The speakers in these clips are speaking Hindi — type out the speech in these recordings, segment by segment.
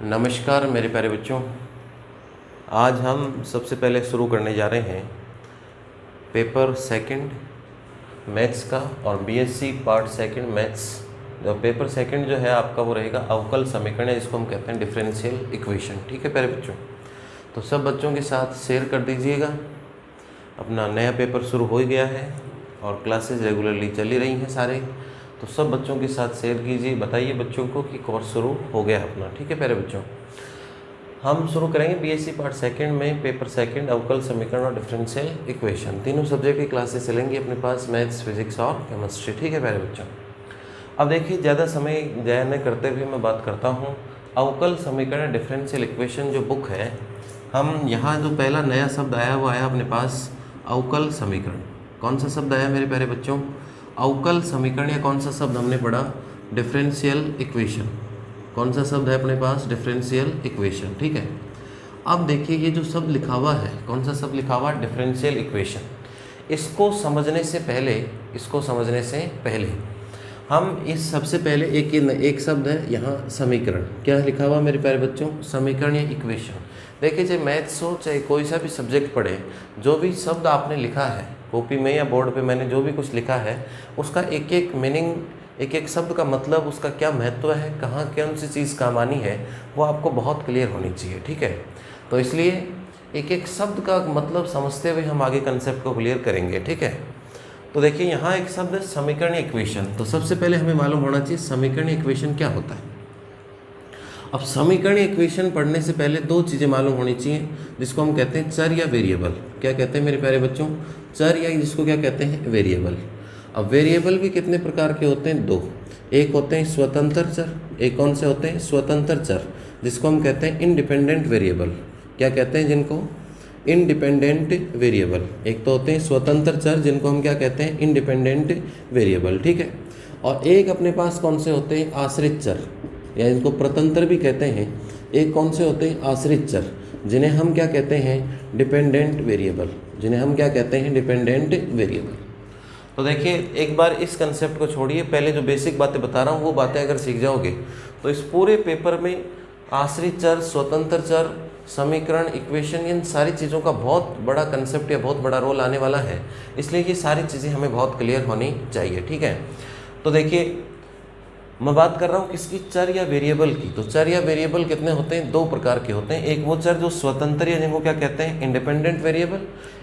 नमस्कार मेरे प्यारे बच्चों, आज हम सबसे पहले शुरू करने जा रहे हैं पेपर सेकंड मैथ्स का और बीएससी पार्ट सेकंड मैथ्स। जो पेपर सेकंड जो है आपका वो रहेगा अवकल समीकरण, जिसको हम कहते हैं डिफरेंशियल इक्वेशन। ठीक है प्यारे बच्चों, तो सब बच्चों के साथ शेयर कर दीजिएगा। अपना नया पेपर शुरू हो ही गया है और क्लासेस रेगुलरली चली रही हैं सारे, तो सब बच्चों के साथ शेयर कीजिए, बताइए बच्चों को कि कोर्स शुरू हो गया अपना। ठीक है प्यारे बच्चों, हम शुरू करेंगे बीएससी पार्ट सेकंड में पेपर सेकंड अवकल समीकरण और डिफरेंशियल इक्वेशन। तीनों सब्जेक्ट की क्लासेस चलेंगी अपने पास, मैथ्स, फिजिक्स और केमिस्ट्री। ठीक है प्यारे बच्चों, अब देखिए ज़्यादा समय ज़ाया न करते हुए मैं बात करता हूँ अवकल समीकरण डिफरेंशियल इक्वेशन जो बुक है। हम यहाँ जो पहला नया शब्द आया वो आया अपने पास अवकल समीकरण। कौन सा शब्द आया मेरे प्यारे बच्चों? अवकल समीकरण। या कौन सा शब्द हमने पढ़ा? Differential equation. कौन सा शब्द है अपने पास? Differential equation. ठीक है, अब देखिए ये जो शब्द लिखा हुआ है, कौन सा शब्द लिखा हुआ है? Differential equation. इसको समझने से पहले हम इस सबसे पहले एक शब्द है यहाँ समीकरण। क्या लिखा हुआ मेरे प्यारे बच्चों? समीकरण या इक्वेशन। देखिए चाहे मैथ्स हो चाहे कोई सा भी सब्जेक्ट पढ़े, जो भी शब्द आपने लिखा है कॉपी में या बोर्ड पे, मैंने जो भी कुछ लिखा है उसका एक एक मीनिंग, एक एक शब्द का मतलब, उसका क्या महत्व है, कहाँ कौन सी चीज़ काम आनी है, वो आपको बहुत क्लियर होनी चाहिए। ठीक है, तो इसलिए एक एक शब्द का मतलब समझते हुए हम आगे कंसेप्ट को क्लियर करेंगे। ठीक है, तो देखिए यहाँ एक शब्द है समीकरण इक्वेशन। तो सबसे पहले हमें मालूम होना चाहिए समीकरण इक्वेशन क्या होता है। अब समीकरण इक्वेशन पढ़ने से पहले दो चीज़ें मालूम होनी चाहिए, जिसको हम कहते हैं चर या वेरिएबल। क्या कहते हैं मेरे प्यारे बच्चों? चर, या जिसको क्या कहते हैं? वेरिएबल। अब वेरिएबल भी कितने प्रकार के होते हैं? दो। एक होते हैं स्वतंत्र चर, एक कौन से होते हैं? स्वतंत्र चर, जिसको हम कहते हैं इंडिपेंडेंट वेरिएबल। क्या कहते हैं जिनको? Independent variable. एक तो होते हैं स्वतंत्र चर, जिनको हम क्या कहते हैं? Independent variable. ठीक है, और एक अपने पास कौन से होते हैं? आश्रित चर, या इनको प्रतंत्र भी कहते हैं। एक कौन से होते हैं? आश्रित चर, जिन्हें हम क्या कहते हैं? Dependent variable. जिन्हें हम क्या कहते हैं? Dependent variable. तो देखिए एक बार इस कंसेप्ट को छोड़िए, पहले जो बेसिक बातें बता रहा हूँ वो बातें अगर सीख जाओगे तो इस पूरे पेपर में आश्रित चर, स्वतंत्र चर, समीकरण, इक्वेशन, इन सारी चीज़ों का बहुत बड़ा कंसेप्ट या बहुत बड़ा रोल आने वाला है। इसलिए ये सारी चीज़ें हमें बहुत क्लियर होनी चाहिए। ठीक है, तो देखिए मैं बात कर रहा हूँ किसकी? चर या वेरिएबल की। तो चर या वेरिएबल कितने होते हैं? दो प्रकार के होते हैं। एक वो चर जो स्वतंत्र या जिनको क्या कहते हैं? Independent variable.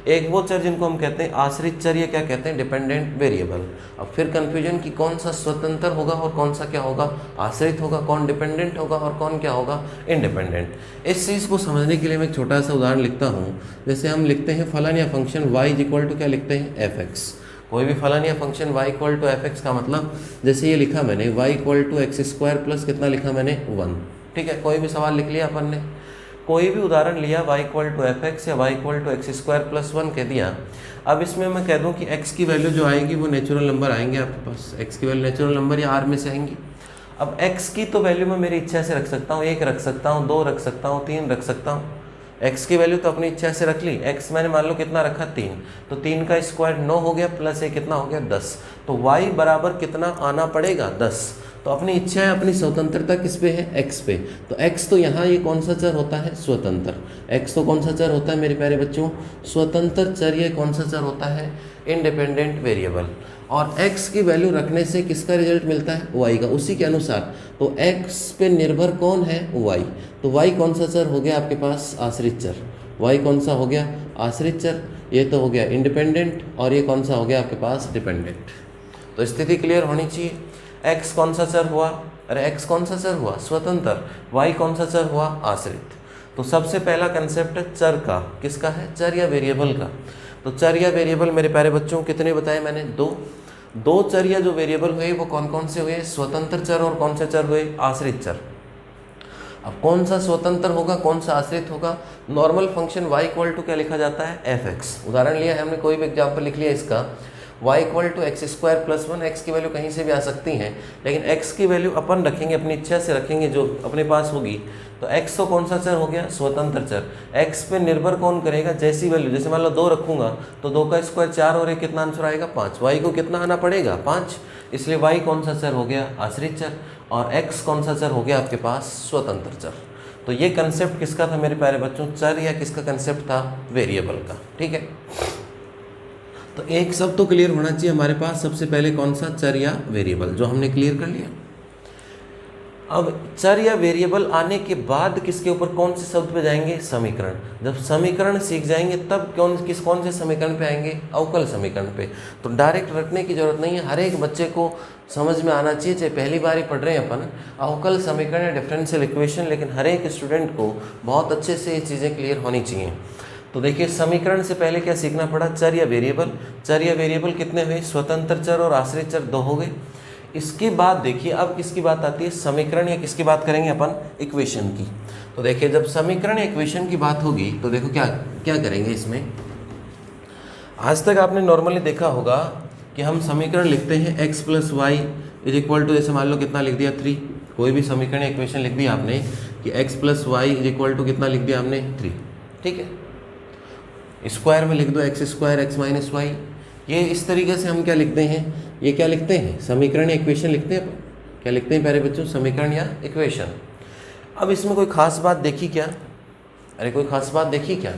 एक वो चर जिनको हम कहते हैं आश्रित चर, या क्या कहते हैं? Dependent variable. अब फिर कन्फ्यूजन कि कौन सा स्वतंत्र होगा और कौन सा क्या होगा? आश्रित होगा। कौन डिपेंडेंट होगा और कौन क्या होगा? इंडिपेंडेंट। इस चीज़ को समझने के लिए मैं एक छोटा सा उदाहरण लिखता हूँ। जैसे हम लिखते हैं फलन या फंक्शन y इक्वल टू क्या लिखते हैं? F x. कोई भी फलन या function y equal to f x का मतलब, जैसे ये लिखा मैंने y equal to x square plus कितना लिखा मैंने? 1। ठीक है, कोई भी सवाल लिख लिया अपन ने, कोई भी उदाहरण लिया, y equal to f x या y equal to x square plus 1 कह दिया। अब इसमें मैं कह दूं कि x की वैल्यू जो आएगी वो नेचुरल नंबर आएंगे आपके पास। x की वैल्यू नेचुरल नंबर या r में से आएंगी। अब x की तो वैल्यू मैं मेरी इच्छा से रख सकता हूँ, 1 रख सकता हूँ, 2 रख सकता हूँ, 3 रख सकता हूँ। x की वैल्यू तो अपनी इच्छा से रख ली। x मैंने मान लो कितना रखा? 3। तो 3 का स्क्वायर 9 हो गया, प्लस 1 कितना हो गया? 10। तो y बराबर कितना आना पड़ेगा? 10। तो अपनी इच्छा है, अपनी स्वतंत्रता किस पे है? x पे। तो x तो यहाँ ये कौन सा चर होता है? स्वतंत्र। x तो कौन सा चर होता है मेरे प्यारे बच्चों? स्वतंत्र चर। ये कौन सा चर होता है? Independent variable. और x की वैल्यू रखने से किसका रिजल्ट मिलता है? y का, उसी के अनुसार। तो x पे निर्भर कौन है? y। तो y कौन सा चर हो गया आपके पास? आश्रित चर। y कौन सा हो गया? आश्रित चर। ये तो हो गया इंडिपेंडेंट, और ये कौन सा हो गया आपके पास? डिपेंडेंट। तो स्थिति क्लियर होनी चाहिए। x कौन सा चर हुआ? अरे x कौन सा चर हुआ? स्वतंत्र। y कौन सा चर हुआ? आश्रित। तो सबसे पहला कंसेप्ट है चर का। किसका है? चर या वेरिएबल का। तो चर या वेरिएबल मेरे प्यारे बच्चों कितने बताए मैंने? दो चर या जो वेरिएबल हुए वो कौन कौन से हुए? स्वतंत्र चर और कौन से चर हुए? आश्रित चर। अब कौन सा स्वतंत्र होगा, कौन सा आश्रित होगा? Normal function y equal to क्या लिखा जाता है? F x. उदाहरण लिया है हमने, कोई भी एग्जाम्पल लिख लिया इसका, y equal to x square plus 1। X की वैल्यू कहीं से भी आ सकती हैं, लेकिन x की वैल्यू अपन रखेंगे, अपनी इच्छा से रखेंगे जो अपने पास होगी। तो x तो कौन सा चर हो गया? स्वतंत्र चर। x पे निर्भर कौन करेगा? जैसी वैल्यू, जैसे मान लो 2 रखूंगा तो 2 का स्क्वायर 4 और 1 कितना आंसर आएगा? 5। y को कितना आना पड़ेगा? 5। इसलिए y कौन सा चर हो गया? आश्रित चर। और x कौन सा चर हो गया आपके पास? स्वतंत्र चर। तो ये कंसेप्ट किसका था मेरे प्यारे बच्चों, चर या किसका कंसेप्ट था, वेरिएबल का। ठीक है, तो एक सब तो क्लियर होना चाहिए हमारे पास, सबसे पहले कौन सा, चर या वेरिएबल, जो हमने क्लियर कर लिया। अब चर या वेरिएबल आने के बाद किसके ऊपर, कौन से शब्द पे जाएंगे, समीकरण। जब समीकरण सीख जाएंगे तब कौन से समीकरण पे आएंगे, अवकल समीकरण पे। तो डायरेक्ट रटने की जरूरत नहीं है, हर एक बच्चे को समझ में आना चाहिए, चाहे पहली बार ही पढ़ रहे हैं अपन अवकल समीकरण या डिफरेंशियल इक्वेशन, लेकिन हर एक स्टूडेंट को बहुत अच्छे से ये चीज़ें क्लियर होनी चाहिए। तो देखिए, समीकरण से पहले क्या सीखना पड़ा, चर या वेरिएबल। चर या वेरिएबल कितने हुए, स्वतंत्र चर और आश्रित चर 2 हो गए। इसके बाद देखिए अब किसकी बात आती है, समीकरण या किसकी बात करेंगे अपन, इक्वेशन की। तो देखिए, जब समीकरण या इक्वेशन की बात होगी तो देखो क्या क्या करेंगे इसमें। आज तक आपने नॉर्मली देखा होगा कि हम समीकरण लिखते हैं x + y = जैसे मान लो कितना लिख दिया 3। कोई भी समीकरण या इक्वेशन लिख दिया आपने कि x + y = कितना लिख दिया हमने 3। ठीक है, स्क्वायर में लिख दो x² x - y। ये इस तरीके से हम क्या लिखते हैं, ये क्या लिखते हैं, समीकरण या इक्वेशन लिखते हैं। क्या लिखते हैं प्यारे बच्चों, समीकरण या इक्वेशन। अब इसमें कोई खास बात देखी क्या, अरे कोई खास बात देखी क्या,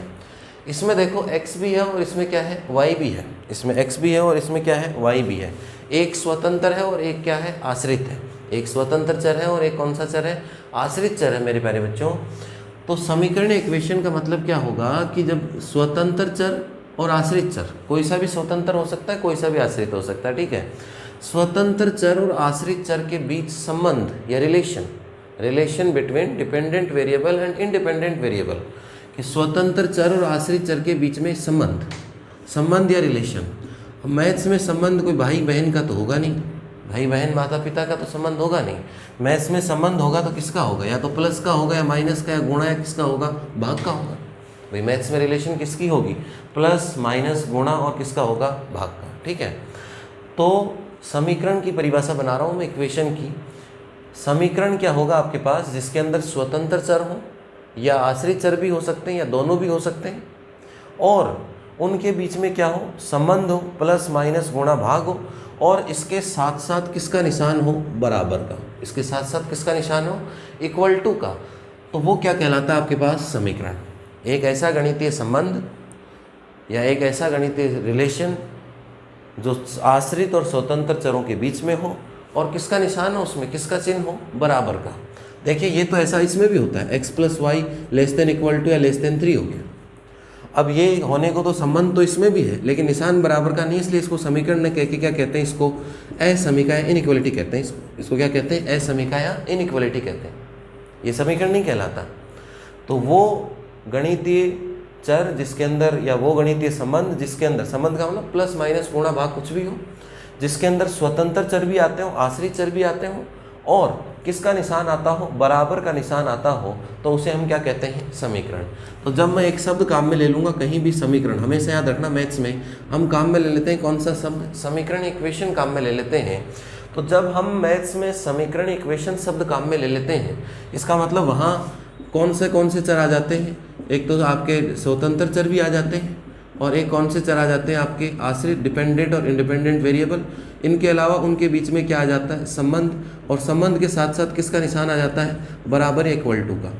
इसमें देखो x भी है और इसमें क्या है, y भी है। इसमें x भी है और इसमें क्या है, y भी है। एक स्वतंत्र है और एक क्या है, आश्रित है। एक स्वतंत्र चर है और एक कौन सा चर है, आश्रित चर है मेरे प्यारे बच्चों। तो समीकरण इक्वेशन का मतलब क्या होगा कि जब स्वतंत्र चर और आश्रित चर, कोई सा भी स्वतंत्र हो सकता है, कोई सा भी आश्रित हो सकता है। ठीक है, स्वतंत्र चर और आश्रित चर के बीच संबंध या relation between dependent variable and independent variable, कि स्वतंत्र चर और आश्रित चर के बीच में संबंध या रिलेशन। मैथ्स में संबंध कोई भाई बहन का तो होगा नहीं, भाई बहन माता पिता का तो संबंध होगा नहीं। मैथ्स में संबंध होगा तो किसका होगा, या तो प्लस का होगा या माइनस का या गुणा या किसका होगा, भाग का होगा। भाई मैथ्स में रिलेशन किसकी होगी, प्लस माइनस गुणा और किसका होगा, भाग का। ठीक है, तो समीकरण की परिभाषा बना रहा हूँ मैं, इक्वेशन की। समीकरण क्या होगा आपके पास, जिसके अंदर स्वतंत्र चर हो या आश्रित चर भी हो सकते हैं या दोनों भी हो सकते हैं, और उनके बीच में क्या हो, संबंध हो, प्लस माइनस गुणा भाग हो, और इसके साथ साथ किसका निशान हो, बराबर का। इसके साथ साथ किसका निशान हो, = का। तो वो क्या कहलाता है आपके पास, समीकरण। एक ऐसा गणितीय संबंध या एक ऐसा गणितीय रिलेशन जो आश्रित और स्वतंत्र चरों के बीच में हो, और किसका निशान हो, उसमें किसका चिन्ह हो, बराबर का। देखिए, ये तो ऐसा इसमें भी होता है, x + y <= या <3 हो गया। अब ये होने को तो संबंध तो इसमें भी है, लेकिन निशान बराबर का नहीं, इसलिए इसको समीकरण न कह के क्या कहते हैं, इसको असमीका या इनइक्वलिटी कहते हैं। इसको क्या कहते हैं, असमीका या इनइक्वलिटी कहते हैं। ये समीकरण नहीं कहलाता। तो वो गणितीय चर जिसके अंदर, या वो गणितीय संबंध जिसके अंदर, संबंध का मतलब प्लस माइनस गुणा भाग कुछ भी हो, जिसके अंदर स्वतंत्र चर भी आते हो, आश्रित चर भी आते हो, और किसका निशान आता हो, बराबर का निशान आता हो, तो उसे हम क्या कहते हैं, समीकरण। तो जब मैं एक शब्द काम में ले लूँगा, कहीं भी समीकरण, हमेशा याद रखना मैथ्स में हम काम में ले लेते हैं कौन सा शब्द, समीकरण, इक्वेशन काम में ले लेते हैं। तो जब हम मैथ्स में समीकरण, इक्वेशन शब्द काम में ले लेते हैं, इसका मतलब वहाँ कौन से चर आ जाते हैं, एक तो आपके स्वतंत्र चर भी आ जाते हैं, और एक कौन से चर आ जाते हैं आपके आश्रित, डिपेंडेंट और इंडिपेंडेंट वेरिएबल। इनके अलावा उनके बीच में क्या आ जाता है, संबंध, और संबंध के साथ साथ किसका निशान आ जाता है, बराबर या = का।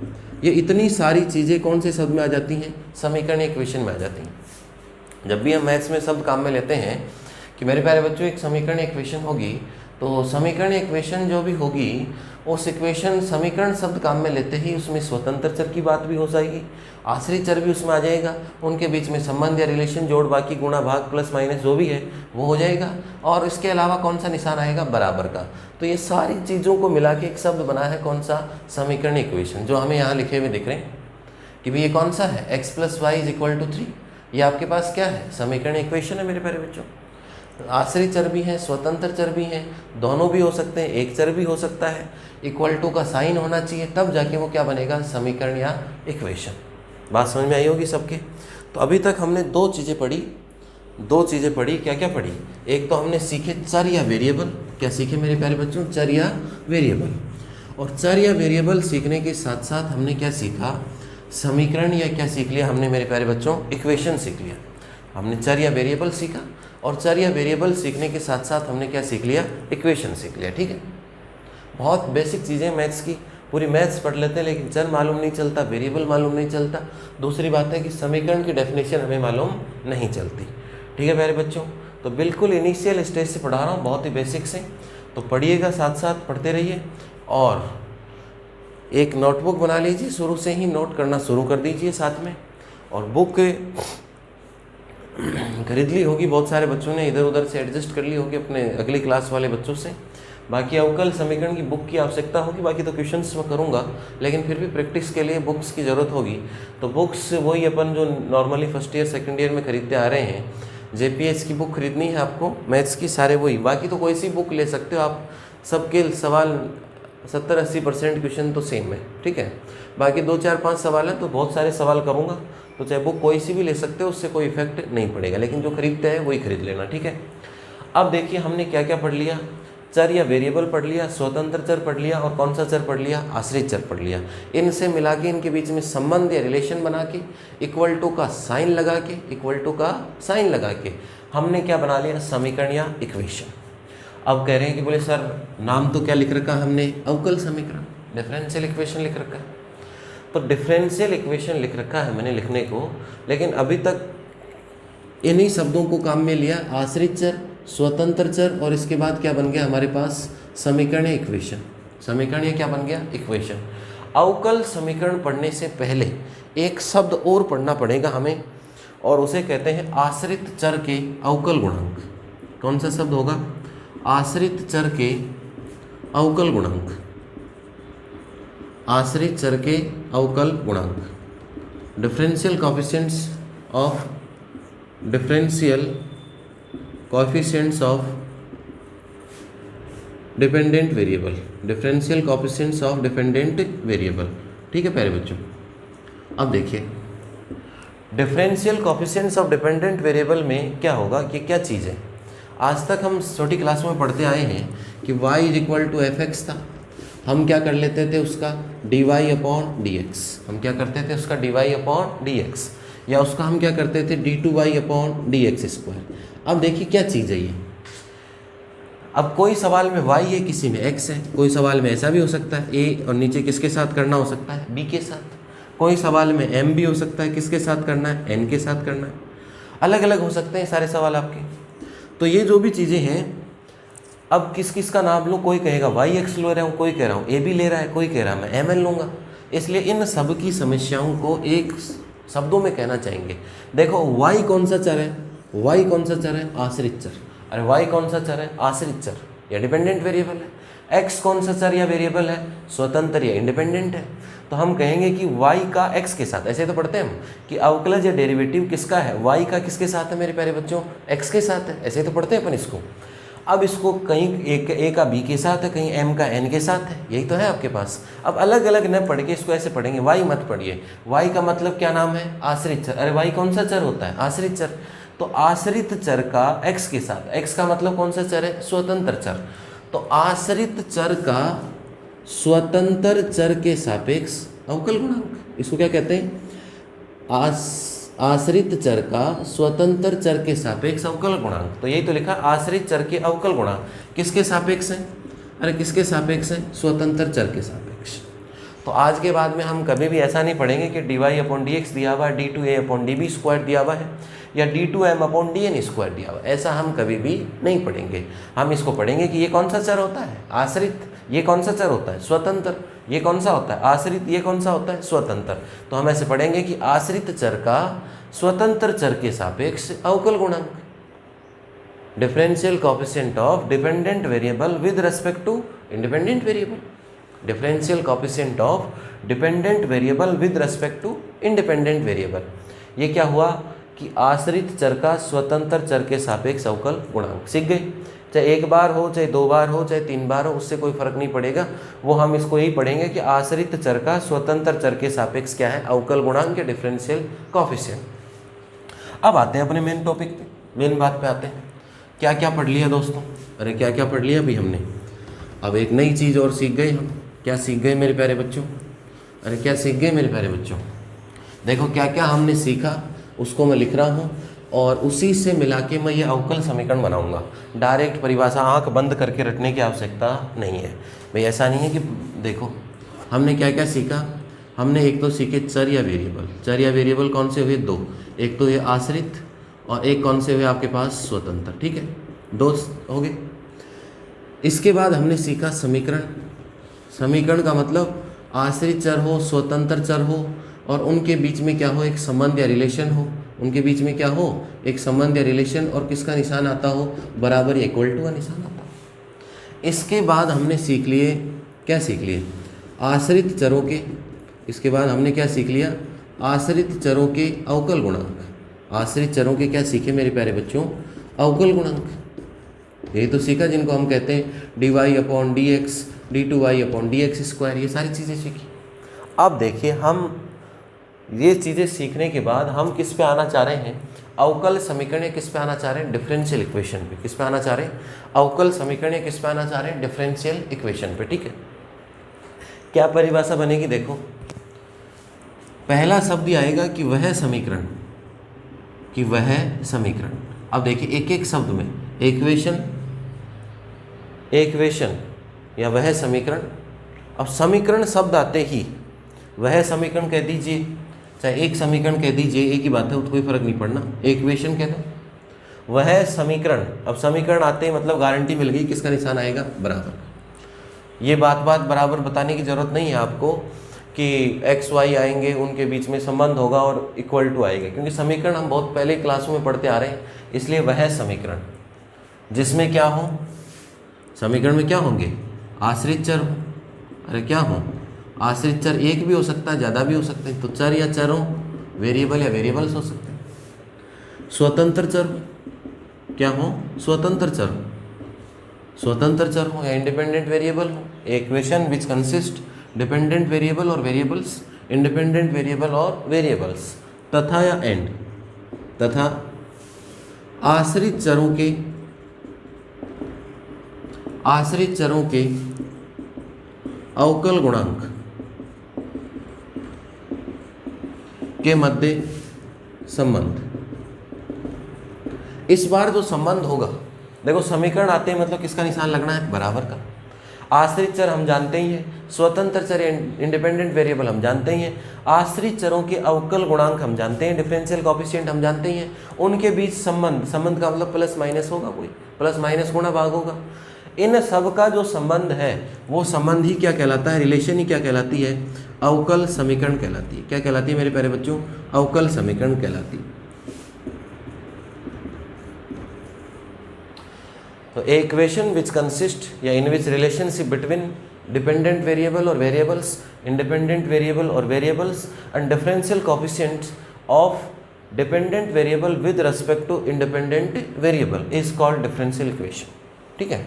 ये इतनी सारी चीज़ें कौन से शब्द में आ जाती हैं, समीकरण, इक्वेशन में आ जाती हैं। जब भी हम मैथ्स में शब्द काम में लेते हैं कि मेरे प्यारे बच्चों एक समीकरण, इक्वेशन होगी, तो समीकरण, इक्वेशन जो भी होगी, उस इक्वेशन, समीकरण शब्द काम में लेते ही उसमें स्वतंत्र चर की बात भी हो जाएगी, आश्रित चर भी उसमें आ जाएगा, उनके बीच में संबंध या रिलेशन, जोड़ बाकी, गुणा भाग, प्लस माइनस जो भी है वो हो जाएगा, और इसके अलावा कौन सा निशान आएगा, बराबर का। तो ये सारी चीज़ों को मिला के एक शब्द बना है कौन सा, समीकरण, इक्वेशन, जो हमें यहाँ लिखे हुए दिख रहे हैं कि भाई ये कौन सा है, x + y = 3। ये आपके पास क्या है, समीकरण, इक्वेशन है मेरे प्यारे बच्चों। आश्रित चर भी हैं, स्वतंत्र चर भी हैं, दोनों भी हो सकते हैं, एक चर भी हो सकता है, = का साइन होना चाहिए, तब जाके वो क्या बनेगा, समीकरण या इक्वेशन। बात समझ में आई होगी सबके। तो अभी तक हमने दो चीज़ें पढ़ी, क्या क्या पढ़ी, एक तो हमने सीखे चर या वेरिएबल। क्या सीखे मेरे प्यारे बच्चों, चर या वेरिएबल। और चर या वेरिएबल सीखने के साथ साथ हमने क्या सीखा, समीकरण, या क्या सीख लिया हमने मेरे प्यारे बच्चों, इक्वेशन सीख लिया। हमने चर या वेरिएबल सीखा, और चर या वेरिएबल सीखने के साथ साथ हमने क्या सीख लिया, इक्वेशन सीख लिया। ठीक है, बहुत बेसिक चीज़ें मैथ्स की, पूरी मैथ्स पढ़ लेते हैं लेकिन चर मालूम नहीं चलता, वेरिएबल मालूम नहीं चलता। दूसरी बात है कि समीकरण की डेफिनेशन हमें मालूम नहीं चलती। ठीक है प्यारे बच्चों, तो बिल्कुल इनिशियल स्टेज से पढ़ा रहा हूँ, बहुत ही बेसिक से, तो पढ़िएगा, साथ साथ पढ़ते रहिए। और एक नोटबुक बना लीजिए, शुरू से ही नोट करना शुरू कर दीजिए साथ में। और बुक खरीद ली होगी, बहुत सारे बच्चों ने इधर उधर से एडजस्ट कर ली होगी अपने अगली क्लास वाले बच्चों से। बाकी अवकल समीकरण की बुक की आवश्यकता होगी, बाकी तो क्वेश्चंस मैं करूँगा, लेकिन फिर भी प्रैक्टिस के लिए बुक्स की ज़रूरत होगी। तो बुक्स वही अपन जो normally first year second year में खरीदते आ रहे हैं, JPH की बुक खरीदनी है आपको, मैथ्स की सारे वही, बाकी तो कोई सी बुक ले सकते हो आप, सबके सवाल 70-80% क्वेश्चन तो सेम है। ठीक है, बाकी 2-4-5 सवाल हैं तो बहुत सारे सवाल करूँगा, तो चाहे बुक कोई सी भी ले सकते हो, उससे कोई इफेक्ट नहीं पड़ेगा, लेकिन जो खरीदते हैं वही खरीद लेना। ठीक है, अब देखिए हमने क्या क्या पढ़ लिया, चर या वेरिएबल पढ़ लिया, स्वतंत्र चर पढ़ लिया, और कौन सा चर पढ़ लिया, आश्रित चर पढ़ लिया। इनसे मिला के इनके बीच में संबंध या रिलेशन बना के, इक्वल टू का साइन लगा के, इक्वल टू का साइन लगा के हमने क्या बना लिया, समीकरण या इक्वेशन। अब कह रहे हैं कि बोले सर नाम तो क्या लिख रखा हमने, अवकल समीकरण, डिफरेंशियल इक्वेशन लिख रखा है। तो डिफरेंशियल इक्वेशन लिख रखा है मैंने लिखने को, लेकिन अभी तक इन्हीं शब्दों को काम में लिया, आश्रित चर, स्वतंत्र चर, और इसके बाद क्या बन गया हमारे पास, समीकरण या इक्वेशन। समीकरण या क्या बन गया, इक्वेशन। अवकल समीकरण पढ़ने से पहले एक शब्द और पढ़ना पड़ेगा हमें, और उसे कहते हैं आश्रित चर के अवकल गुणांक। कौन सा शब्द होगा, आश्रित चर के अवकल गुणांक। आश्रित चर के अवकल गुणांक, differential coefficients of dependent variable, differential coefficients of dependent variable. ठीक है प्यारे बच्चों, अब देखिए differential coefficients of dependent variable में क्या होगा कि क्या चीज़ है, आज तक हम छोटी क्लासों में पढ़ते आए हैं कि y = fx था, हम क्या कर लेते थे उसका dy/dx, हम क्या करते थे उसका dy/dx, या उसका हम क्या करते थे d2y/dx²। अब देखिए क्या चीज़ है ये, अब कोई सवाल में y है, किसी में x है, कोई सवाल में ऐसा भी हो सकता है a और नीचे किसके साथ करना हो सकता है, b के साथ, कोई सवाल में m भी हो सकता है, किसके साथ करना है, n के साथ करना है, अलग अलग हो सकते हैं सारे सवाल आपके। तो ये जो भी चीज़ें हैं, अब किस किस का नाम लूँ, कोई कहेगा yx ले रहा हूँ, कोई कह रहा हूँ a भी ले रहा है, कोई कह रहा है मैं mn लूँगा। इसलिए इन सब की समस्याओं को एक शब्दों में कहना चाहेंगे। देखो y कौन सा चर है, y कौन सा चर है, आश्रित चर। अरे y कौन सा चर है, आश्रित चर या डिपेंडेंट वेरिएबल है। x कौन सा चर या वेरिएबल है, स्वतंत्र या इंडिपेंडेंट है। तो हम कहेंगे कि y का x के साथ, ऐसे तो पढ़ते हैं हम कि अवकलज या डेरिवेटिव किसका है, y का किसके साथ है मेरे प्यारे बच्चों, x के साथ है, ऐसे तो पढ़ते हैं अपन इसको। अब इसको कहीं एक a का b के साथ है, कहीं m का n के साथ है, यही तो है आपके पास। अब अलग अलग न पढ़ के इसको ऐसे पढ़ेंगे, y मत पढ़िए। y का मतलब क्या नाम है, आश्रित चर। अरे y कौन सा चर होता है, आश्रित चर। तो आश्रित चर का x के साथ, x का मतलब कौन सा चर है, स्वतंत्र चर। तो आश्रित चर का स्वतंत्र चर के सापेक्ष अवकल गुणांक, इसको क्या कहते हैं, आश्रित चर का स्वतंत्र चर के सापेक्ष अवकल गुणांक। तो यही तो लिखा, आश्रित चर के अवकल गुणांक किसके सापेक्ष है, अरे किसके सापेक्ष है, स्वतंत्र चर के सापेक्ष। तो आज के बाद में हम कभी भी ऐसा नहीं पढ़ेंगे कि dy/dx दिया हुआ है, d2a/db² दिया हुआ है, या d2m/dn² दिया हुआ, ऐसा हम कभी भी नहीं पढ़ेंगे। हम इसको पढ़ेंगे कि ये कौन सा चर होता है, आश्रित, ये कौन सा चर होता है, स्वतंत्र, ये कौन सा होता है, आश्रित, ये कौन सा होता है, स्वतंत्र। तो हम ऐसे पढ़ेंगे कि आश्रित चर का स्वतंत्र चर के सापेक्ष अवकल गुणांक, differential coefficient of dependent variable with respect to independent variable, differential coefficient of dependent variable with respect to independent variable. ये क्या हुआ कि आश्रित चर का स्वतंत्र चर के सापेक्ष अवकल गुणांक। सीख गए, चाहे एक बार हो, चाहे दो बार हो, चाहे तीन बार हो, उससे कोई फर्क नहीं पड़ेगा। वो हम इसको यही पढ़ेंगे कि आश्रित चर का स्वतंत्र चर के सापेक्ष क्या है, अवकल गुणांक या डिफरेंशियल कोएफिशिएंट। अब आते हैं अपने मेन टॉपिक पे, मेन बात पे आते हैं। क्या क्या पढ़ लिया दोस्तों, अरे क्या क्या पढ़ लिया भाई हमने। अब एक नई चीज़ और सीख गए हम। क्या सीख गए मेरे प्यारे बच्चों, अरे क्या सीख गए मेरे प्यारे बच्चों। देखो क्या क्या हमने सीखा उसको मैं लिख रहा हूँ, और उसी से मिला के मैं ये अवकल समीकरण बनाऊंगा। डायरेक्ट परिभाषा आंख बंद करके रटने की आवश्यकता नहीं है भाई। ऐसा नहीं है कि देखो हमने क्या क्या सीखा? हमने एक तो सीखे चर या वेरिएबल। चर या वेरिएबल कौन से हुए? दो। एक तो ये आश्रित और एक कौन से हुए आपके पास? स्वतंत्र। ठीक है, दो हो गए। इसके बाद हमने सीखा समीकरण। समीकरण का मतलब आश्रित चर हो, स्वतंत्र चर हो और उनके बीच में क्या हो? एक संबंध या रिलेशन हो। उनके बीच में क्या हो? एक संबंध या रिलेशन, और किसका निशान आता हो? बराबर या इक्वल टू का निशान आता हो। इसके बाद हमने सीख लिए, क्या सीख लिए? आश्रित चरों के। इसके बाद हमने क्या सीख लिया? आश्रित चरों के अवकल गुणांक। आश्रित चरों के क्या सीखे मेरे प्यारे बच्चों? अवकल गुणांक। यही तो सीखा जिनको हम कहते हैं dy/dx, d2y/dx², ये सारी चीज़ें सीखी। अब देखिए, हम ये चीज़ें सीखने के बाद हम किस पे आना चाह रहे हैं? अवकल समीकरण। या किस पे आना चाह रहे हैं? डिफरेंशियल इक्वेशन पे। किस पे आना चाह रहे हैं? अवकल समीकरण। या किस पे आना चाह रहे हैं? डिफरेंशियल इक्वेशन पे। ठीक है, क्या परिभाषा बनेगी? देखो, पहला शब्द आएगा कि वह समीकरण, कि वह समीकरण। अब देखिए, एक एक शब्द में इक्वेशन, इक्वेशन या वह समीकरण। अब समीकरण शब्द आते ही वह समीकरण कह दीजिए, चाहे एक समीकरण कह दीजिए, एक ही बात है, तो कोई फर्क नहीं पड़ना। इक्वेशन कह दो, वह समीकरण। अब समीकरण आते ही मतलब गारंटी मिल गई, किसका निशान आएगा? बराबर। ये बात बराबर बताने की जरूरत नहीं है आपको कि x y आएंगे, उनके बीच में संबंध होगा और इक्वल टू आएगा, क्योंकि समीकरण हम बहुत पहले क्लासों में पढ़ते आ रहे हैं। इसलिए वह समीकरण जिसमें क्या हो? समीकरण में क्या होंगे? आश्रित चर हो। अरे क्या हो? आश्रित चर एक भी हो सकता है, ज़्यादा भी हो सकते हैं, तो चर या चर हो, वेरिएबल या वेरिएबल्स हो सकते हैं। स्वतंत्र चर हो, क्या हो? स्वतंत्र चर हो, स्वतंत्र चर हो या इंडिपेंडेंट वेरिएबल हो। Equation which consist dependent variable और वेरिएबल्स, इंडिपेंडेंट वेरिएबल और वेरिएबल्स, तथा या एंड, तथा आश्रित चरों के, आश्रित चरों के अवकल गुणांक के मध्य संबंध। इस बार जो संबंध होगा, देखो समीकरण आते हैं मतलब किसका निशान लगना है? बराबर का। आश्रित चर हम जानते ही हैं, स्वतंत्र चर इंडिपेंडेंट वेरिएबल हम जानते ही हैं, आश्रित चरों के अवकल गुणांक हम जानते हैं, डिफरेंशियल कोएफिशिएंट हम जानते ही हैं, उनके बीच संबंध, संबंध का मतलब प्लस माइनस होगा, कोई प्लस माइनस गुणा भाग होगा। इन सब का जो संबंध है वो संबंध ही क्या कहलाता है? रिलेशन ही क्या कहलाती है? अवकल समीकरण कहलाती है। क्या कहलाती है मेरे प्यारे बच्चों? अवकल समीकरण कहलाती है। तो इक्वेशन विच कंसिस्ट या in which relationship between dependent variable और वेरिएबल्स, इंडिपेंडेंट वेरिएबल और variables and differential coefficients of dependent variable with respect to independent variable is called differential equation. ठीक है,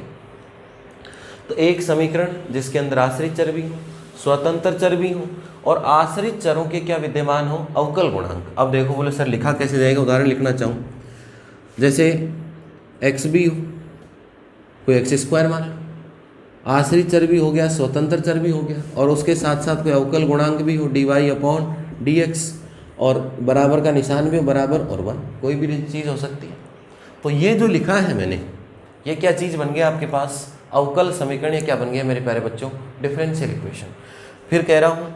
तो एक समीकरण जिसके अंदर आश्रित चर भी हो, स्वतंत्र चर भी हो और आश्रित चरों के क्या विद्यमान हो? अवकल गुणांक। अब देखो, बोले सर लिखा कैसे जाएगा? उदाहरण लिखना चाहूँ, जैसे x भी हो, कोई x² मान लो, आश्रित चर भी हो गया, स्वतंत्र चर भी हो गया, और उसके साथ साथ कोई अवकल गुणांक भी हो, dy/dx, और बराबर का निशान भी हो, बराबर और 1, कोई भी चीज़ हो सकती है। तो ये जो लिखा है मैंने, ये क्या चीज़ बन गया आपके पास? अवकल समीकरण। ये क्या बन गया मेरे प्यारे बच्चों? Differential equation. फिर कह रहा हूँ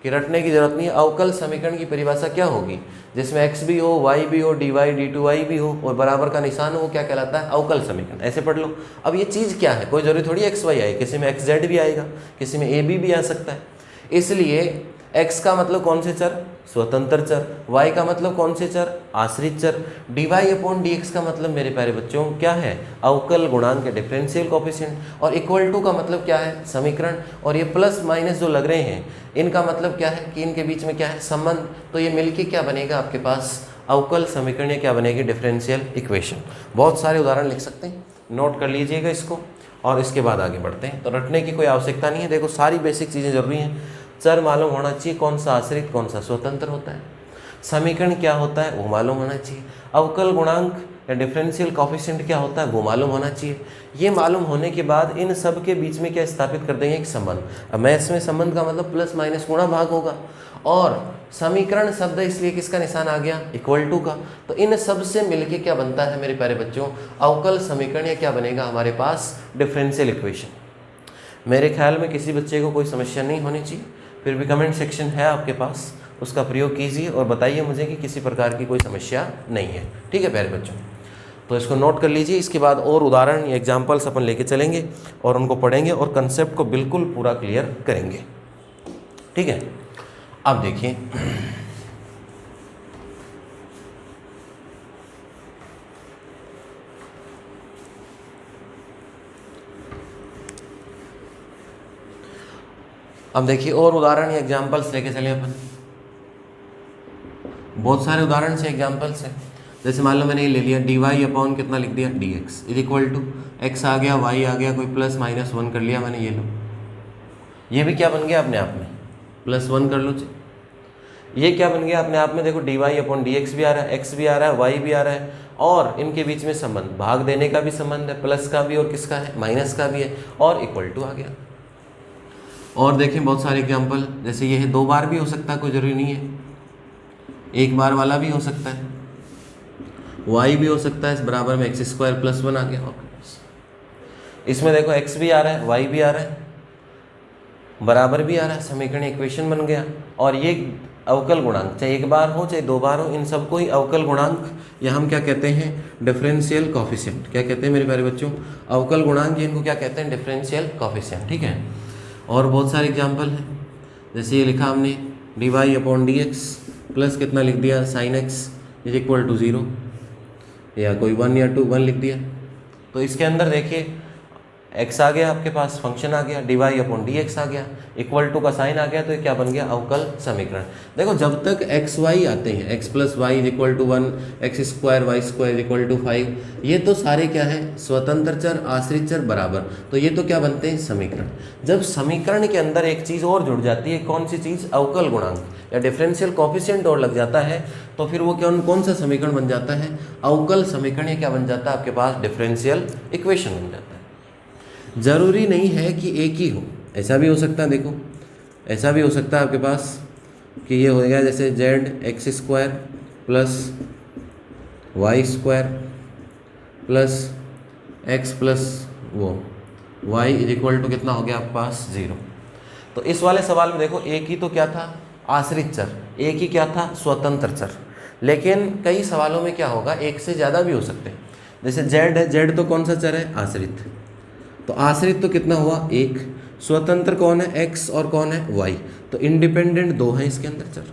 कि रटने की जरूरत नहीं है। अवकल समीकरण की परिभाषा क्या होगी? जिसमें x भी हो, y भी हो, dy d2y भी हो और बराबर का निशान हो, वो क्या कहलाता है? अवकल समीकरण। ऐसे पढ़ लो। अब ये चीज़ क्या है? कोई जरूरी थोड़ी x y आए, किसी में xz भी आएगा, किसी में ab भी आ सकता है। इसलिए x का मतलब कौन से चर? स्वतंत्र चर। y का मतलब कौन से चर? आश्रित चर। dy/dx का मतलब मेरे प्यारे बच्चों क्या है? अवकल गुणांक के डिफरेंशियल कोएफिशिएंट। और इक्वल टू का मतलब क्या है? समीकरण। और ये प्लस माइनस जो लग रहे हैं, इनका मतलब क्या है? कि इनके बीच में क्या है? संबंध। तो ये मिलके क्या बनेगा आपके पास? अवकल समीकरण। या क्या बनेगी? Differential equation. बहुत सारे उदाहरण लिख सकते हैं, नोट कर लीजिएगा इसको, और इसके बाद आगे बढ़ते हैं। तो रटने की कोई आवश्यकता नहीं है। देखो, सारी बेसिक चीज़ें जरूरी हैं। चर मालूम होना चाहिए, कौन सा आश्रित कौन सा स्वतंत्र होता है, समीकरण क्या होता है वो मालूम होना चाहिए, अवकल गुणांक या डिफरेंशियल कोएफिशिएंट क्या होता है वो मालूम होना चाहिए। ये मालूम होने के बाद इन सब के बीच में क्या स्थापित कर देंगे? एक संबंध। अब मैथ्स में संबंध का मतलब प्लस माइनस गुणा भाग होगा, और समीकरण शब्द इसलिए किसका निशान आ गया? इक्वल टू का। तो इन सब से मिलके क्या बनता है मेरे प्यारे बच्चों? अवकल समीकरण। या क्या बनेगा हमारे पास? Differential equation. मेरे ख्याल में किसी बच्चे को कोई समस्या नहीं होनी चाहिए। फिर भी कमेंट सेक्शन है आपके पास, उसका प्रयोग कीजिए और बताइए मुझे कि किसी प्रकार की कोई समस्या नहीं है। ठीक है प्यारे बच्चों, तो इसको नोट कर लीजिए। इसके बाद और उदाहरण या एग्जाम्पल्स अपन लेके चलेंगे और उनको पढ़ेंगे और कंसेप्ट को बिल्कुल पूरा क्लियर करेंगे। ठीक है, अब देखिए और उदाहरण या एग्जाम्पल्स लेके चले अपन। बहुत सारे उदाहरण से एग्जाम्पल्स हैं। जैसे मान लो मैंने ये ले लिया dy अपॉन कितना लिख दिया dx is equal to x आ गया, y आ गया, कोई प्लस माइनस 1 कर लिया मैंने, ये लो, ये भी क्या बन गया अपने आप में, प्लस 1 कर लो। ये क्या बन गया अपने आप में, देखो dy अपॉन dx भी आ रहा है, x भी आ रहा है, y भी आ रहा है, और इनके बीच में संबंध भाग देने का भी संबंध है, प्लस का भी और किसका है, माइनस का भी है, और इक्वल टू आ गया। और देखें बहुत सारे एग्जाम्पल, जैसे ये है 2 बार भी हो सकता है, कोई ज़रूरी नहीं है, 1 बार वाला भी हो सकता है, y भी हो सकता है, इस बराबर में x स्क्वायर प्लस 1 आ गया। इसमें देखो x भी आ रहा है, y भी आ रहा है, बराबर भी आ रहा है, समीकरण इक्वेशन बन गया। और ये अवकल गुणांक चाहे 1 बार हो चाहे 2 बार हो, इन सबको ही अवकल गुणांक या हम क्या कहते हैं, डिफरेंशियल कॉफिशिएंट। क्या कहते हैं मेरे प्यारे बच्चों, अवकल गुणांक, इनको क्या कहते हैं, डिफरेंशियल कॉफिशिएंट। ठीक है, और बहुत सारे एग्जाम्पल हैं, जैसे ये लिखा हमने dy अपॉन dx प्लस कितना लिख दिया sin x is equal to 0, या कोई 1 या 2 1 लिख दिया। तो इसके अंदर देखिए x आ गया आपके पास, फंक्शन आ गया, dy अपॉन dx आ गया, इक्वल टू का साइन आ गया, तो ये क्या बन गया, अवकल समीकरण। देखो जब तक x y आते हैं, x plus y is equal to 1, x square y square is equal to 5, ये तो सारे क्या है, स्वतंत्र चर, आश्रित चर बराबर, तो ये तो क्या बनते हैं, समीकरण। जब समीकरण के अंदर एक चीज़ और जुड़ जाती है, कौन सी चीज़, अवकल गुणांक या डिफरेंशियल कॉफिशिएंट और लग जाता है, तो फिर वो कौन सा समीकरण बन जाता है, अवकल समीकरण। ये क्या बन जाता है आपके पास, डिफरेंशियल इक्वेशन बन जाता है। ज़रूरी नहीं है कि एक ही हो, ऐसा भी हो सकता है, देखो ऐसा भी हो सकता है आपके पास कि ये हो गया जैसे z x square plus y square plus x plus वो वाई इज इक्वल टू कितना हो गया आपके पास, 0। तो इस वाले सवाल में देखो एक ही तो क्या था, आश्रित चर, एक ही क्या था, स्वतंत्र चर। लेकिन कई सवालों में क्या होगा, एक से ज़्यादा भी हो सकते हैं। जैसे जेड है, जेड तो कौन सा चर है, आश्रित, तो आश्रित तो कितना हुआ, 1, स्वतंत्र कौन है, x और कौन है, y, तो इंडिपेंडेंट 2 हैं इसके अंदर चर,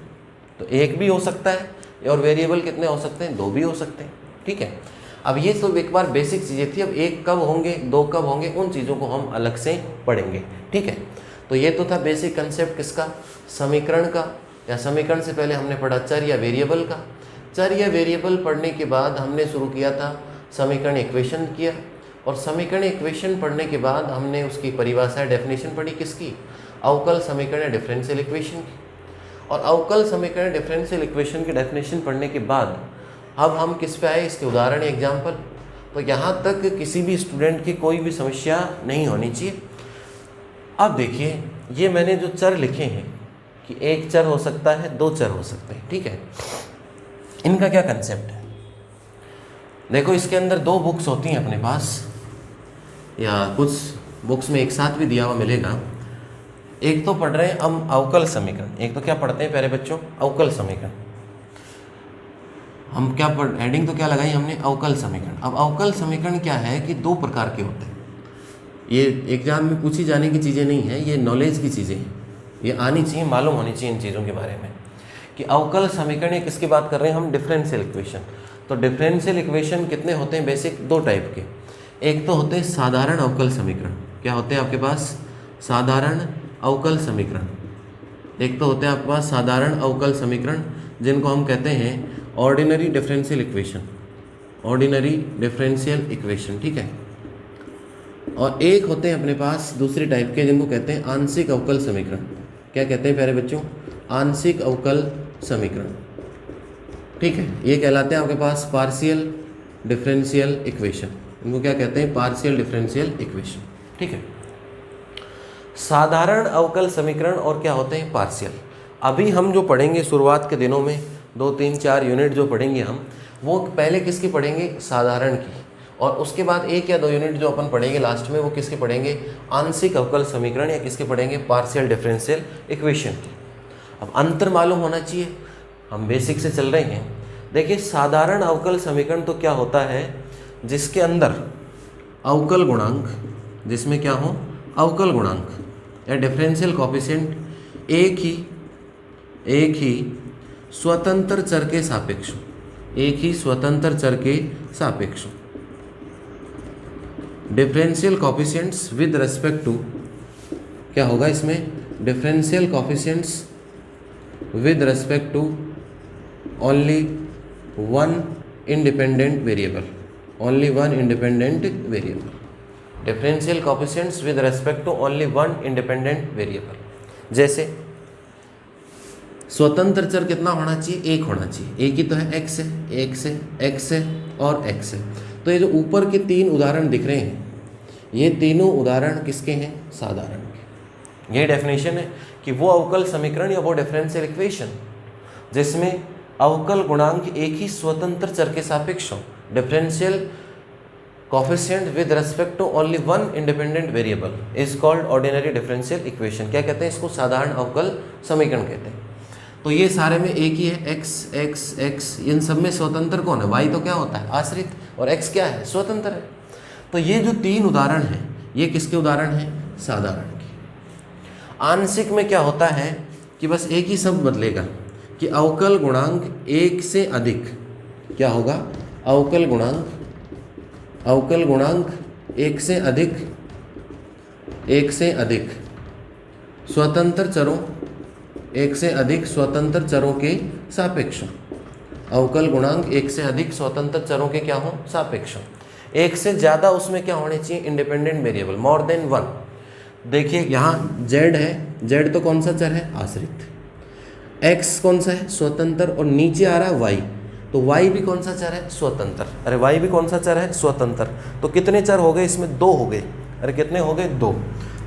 तो 1 भी हो सकता है, और वेरिएबल कितने हो सकते हैं, 2 भी हो सकते हैं। ठीक है, अब ये तो एक बार बेसिक चीज़ें थी, अब 1 कब होंगे, 2 कब होंगे, उन चीज़ों को हम अलग से पढ़ेंगे। ठीक है, तो ये तो था बेसिक कंसेप्ट किसका, समीकरण का, या समीकरण से पहले हमने पढ़ा चर या वेरिएबल का। चर या वेरिएबल पढ़ने के बाद हमने शुरू किया था समीकरण इक्वेशन किया, और समीकरण इक्वेशन पढ़ने के बाद हमने उसकी परिभाषा डेफिनेशन पढ़ी, किसकी, अवकल समीकरण डिफरेंशियल इक्वेशन की। और अवकल समीकरण डिफरेंशियल इक्वेशन की डेफिनेशन पढ़ने के बाद अब हम किस पे आए, इसके उदाहरण एग्जाम्पल। तो यहाँ तक किसी भी स्टूडेंट की कोई भी समस्या नहीं होनी चाहिए। अब देखिए ये मैंने जो चर लिखे हैं कि 1 चर हो सकता है, 2 चर हो सकते हैं। ठीक है, इनका क्या कंसेप्ट है, देखो इसके अंदर 2 बुक्स होती हैं अपने पास, या कुछ बुक्स में एक साथ भी दिया हुआ मिलेगा। एक तो पढ़ रहे हैं हम अवकल समीकरण, एक तो क्या पढ़ते हैं प्यारे बच्चों, अवकल समीकरण। हम क्या हेडिंग तो क्या लगाई हमने, अवकल समीकरण। अब अवकल समीकरण क्या है कि 2 प्रकार के होते हैं, ये एग्जाम में पूछी जाने की चीज़ें नहीं है, ये नॉलेज की चीज़ें हैं, ये आनी चाहिए, मालूम होनी चाहिए इन चीज़ों के बारे में कि अवकल समीकरण ये किसकी बात कर रहे हैं हम, डिफरेंशियल इक्वेशन। तो डिफरेंशियल इक्वेशन कितने होते हैं, बेसिक 2 टाइप के। एक तो होते हैं साधारण अवकल समीकरण, क्या होते हैं आपके पास, साधारण अवकल समीकरण। एक तो होते हैं आपके पास साधारण अवकल समीकरण, जिनको हम कहते हैं ordinary differential equation, ordinary differential equation. ठीक है, और एक होते हैं अपने पास दूसरी टाइप के, जिनको कहते हैं आंशिक अवकल समीकरण। क्या कहते हैं प्यारे बच्चों, आंशिक अवकल समीकरण। ठीक है, ये कहलाते हैं आपके पास पार्शियल डिफरेंशियल इक्वेशन, इनको क्या कहते हैं, पार्शियल डिफरेंशियल इक्वेशन। ठीक है, साधारण अवकल समीकरण और क्या होते हैं, पार्शियल। अभी हम जो पढ़ेंगे शुरुआत के दिनों में 2 3 4 यूनिट जो पढ़ेंगे हम, वो पहले किसकी पढ़ेंगे, साधारण की, और उसके बाद 1 या 2 यूनिट जो अपन पढ़ेंगे लास्ट में वो किसके पढ़ेंगे, आंशिक अवकल समीकरण या किसके पढ़ेंगे, पार्शियल डिफरेंशियल इक्वेशन के। अब अंतर मालूम होना चाहिए, हम बेसिक से चल रहे हैं। देखिए साधारण अवकल समीकरण तो क्या होता है, जिसके अंदर अवकल गुणांक, जिसमें क्या हो अवकल गुणांक या डिफरेंशियल कोएफिशिएंट एक ही स्वतंत्र चर के सापेक्ष, एक ही स्वतंत्र चर के सापेक्ष, differential coefficients with respect to, क्या होगा इसमें, differential coefficients with respect to only one independent variable, only one independent variable, differential coefficients with respect to only one independent variable. जैसे स्वतंत्र चर कितना होना चाहिए, 1 होना चाहिए, एक ही तो है, x है, x है और x है। तो ये जो ऊपर के 3 उदाहरण दिख रहे हैं, ये तीनों उदाहरण किसके हैं, साधारण के। ये डेफिनेशन है कि वो अवकल समीकरण या वो डिफरेंशियल इक्वेशन जिसमें अवकल गुणांक एक ही स्वतंत्र चर के सापेक्ष हो, differential coefficient with respect to only one independent variable is called ordinary differential equation. क्या कहते हैं इसको, साधारण अवकल समीकरण कहते हैं। तो ये सारे में एक ही है, x, इन सब में स्वतंत्र कौन है, y तो क्या होता है आश्रित, और x क्या है, स्वतंत्र है। तो ये जो 3 उदाहरण हैं ये किसके उदाहरण हैं, साधारण के। आंशिक में क्या होता है कि बस एक ही शब्द बदलेगा कि अवकल गुणांक 1 से अधिक, क्या होगा, अवकल गुणांक 1 से अधिक स्वतंत्र चरों, 1 से अधिक स्वतंत्र चरों के सापेक्ष, अवकल गुणांक 1 से अधिक स्वतंत्र चरों के क्या हो, सापेक्ष। 1 से ज़्यादा उसमें क्या होने चाहिए, इंडिपेंडेंट वेरिएबल, मोर देन 1। देखिए यहाँ z है, z तो कौन सा चर है, आश्रित, x कौन सा है, स्वतंत्र, और नीचे आ रहा है y, तो y भी कौन सा चर है, स्वतंत्र। अरे y भी कौन सा चर है, स्वतंत्र। तो कितने चर हो गए इसमें, 2 हो गए। अरे कितने हो गए, 2,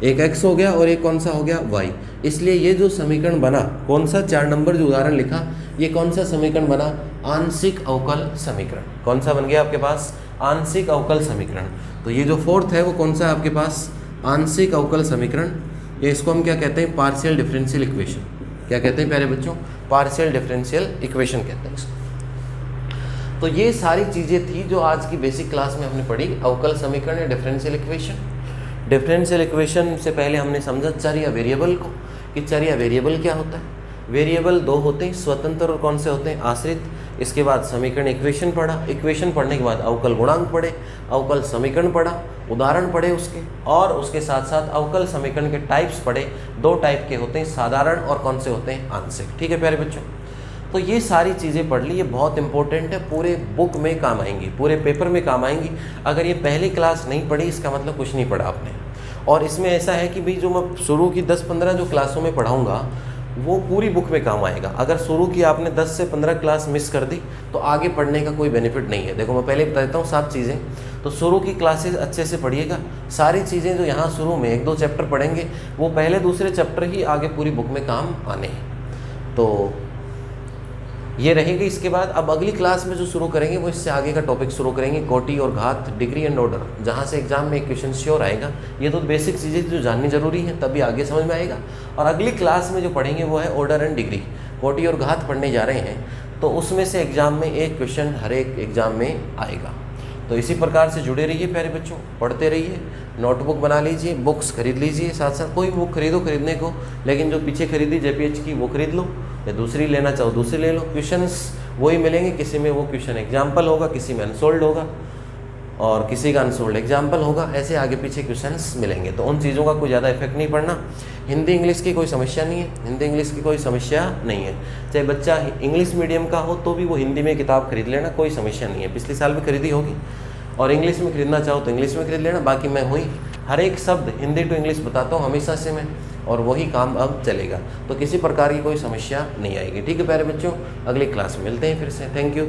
एक x हो गया और एक कौन सा हो गया, y। इसलिए ये जो समीकरण बना, कौन सा 4 नंबर जो उदाहरण लिखा, ये कौन सा समीकरण बना, आंशिक अवकल समीकरण। कौन सा बन गया आपके पास, आंशिक अवकल समीकरण। तो ये जो 4th है वो कौन सा है आपके पास, आंशिक अवकल समीकरण, या इसको हम क्या कहते हैं, पार्शियल डिफरेंशियल इक्वेशन। क्या कहते हैं प्यारे बच्चों, पार्शियल डिफरेंशियल इक्वेशन कहते हैं इसको। तो ये सारी चीज़ें थी जो आज की बेसिक क्लास में हमने पढ़ी, अवकल समीकरण या डिफरेंशियल इक्वेशन। डिफरेंशियल इक्वेशन से पहले हमने समझा चर या वेरिएबल को, कि चर या वेरिएबल क्या होता है। वेरिएबल 2 होते हैं, स्वतंत्र और कौन से होते हैं, आश्रित। इसके बाद समीकरण इक्वेशन पढ़ा, इक्वेशन पढ़ने के बाद अवकल गुणांक पढ़े, अवकल समीकरण पढ़ा, उदाहरण पढ़े उसके, और उसके साथ साथ अवकल समीकरण के टाइप्स पढ़े। 2 टाइप के होते हैं, साधारण और कौन से होते हैं, आंशिक। ठीक है प्यारे बच्चों, तो ये सारी चीज़ें पढ़ ली, ये बहुत इंपॉर्टेंट है, पूरे बुक में काम आएंगी, पूरे पेपर में काम आएंगी। अगर ये पहली क्लास नहीं पढ़ी इसका मतलब कुछ नहीं पढ़ा आपने। और इसमें ऐसा है कि भाई जो मैं शुरू की 10-15 जो क्लासों में पढ़ाऊँगा वो पूरी बुक में काम आएगा। अगर शुरू की आपने 10 से 15 क्लास मिस कर दी तो आगे पढ़ने का कोई बेनिफिट नहीं है। देखो मैं पहले बता देता हूँ 7 चीज़ें, तो शुरू की क्लासेस अच्छे से पढ़िएगा। सारी चीज़ें जो यहाँ शुरू में 1-2 चैप्टर पढ़ेंगे वो पहले दूसरे चैप्टर ही आगे पूरी बुक में काम आने हैं। तो ये रहेगी। इसके बाद अब अगली क्लास में जो शुरू करेंगे वो इससे आगे का टॉपिक शुरू करेंगे, कोटि और घात, डिग्री एंड ऑर्डर, जहाँ से एग्जाम में एक क्वेश्चन श्योर आएगा। ये तो बेसिक चीज़ें जो जाननी जरूरी है तभी आगे समझ में आएगा। और अगली क्लास में जो पढ़ेंगे वो है ऑर्डर एंड डिग्री, कोटि और घात पढ़ने जा रहे हैं, तो उसमें से एग्जाम में एक क्वेश्चन हर एक एग्जाम में आएगा। तो इसी प्रकार से जुड़े रहिए प्यारे बच्चों, पढ़ते रहिए, नोटबुक बना लीजिए, बुक्स खरीद लीजिए, साथ साथ कोई बुक खरीदो खरीदने को, लेकिन जो पीछे खरीदी JPH की वो खरीद लो, या दूसरी लेना चाहो दूसरी ले लो। क्वेश्चंस वही मिलेंगे, किसी में वो क्वेश्चन एग्जाम्पल होगा, किसी में अनसोल्ड होगा और किसी का अनसोल्ड एग्जाम्पल होगा, ऐसे आगे पीछे क्वेश्चंस मिलेंगे। तो उन चीज़ों का कोई ज़्यादा इफेक्ट नहीं पड़ना। हिंदी इंग्लिश की कोई समस्या नहीं है, हिंदी इंग्लिश की कोई समस्या नहीं है। चाहे बच्चा इंग्लिश मीडियम का हो तो भी वो हिंदी में किताब खरीद लेना, कोई समस्या नहीं है। पिछले साल भी खरीदी होगी, और इंग्लिश में खरीदना चाहो तो इंग्लिश में खरीद लेना। बाकी मैं हुई हर एक शब्द हिंदी टू इंग्लिश बताता हूँ हमेशा से मैं, और वही काम अब चलेगा। तो किसी प्रकार की कोई समस्या नहीं आएगी। ठीक है प्यारे बच्चों, अगली क्लास में मिलते हैं फिर से। Thank you.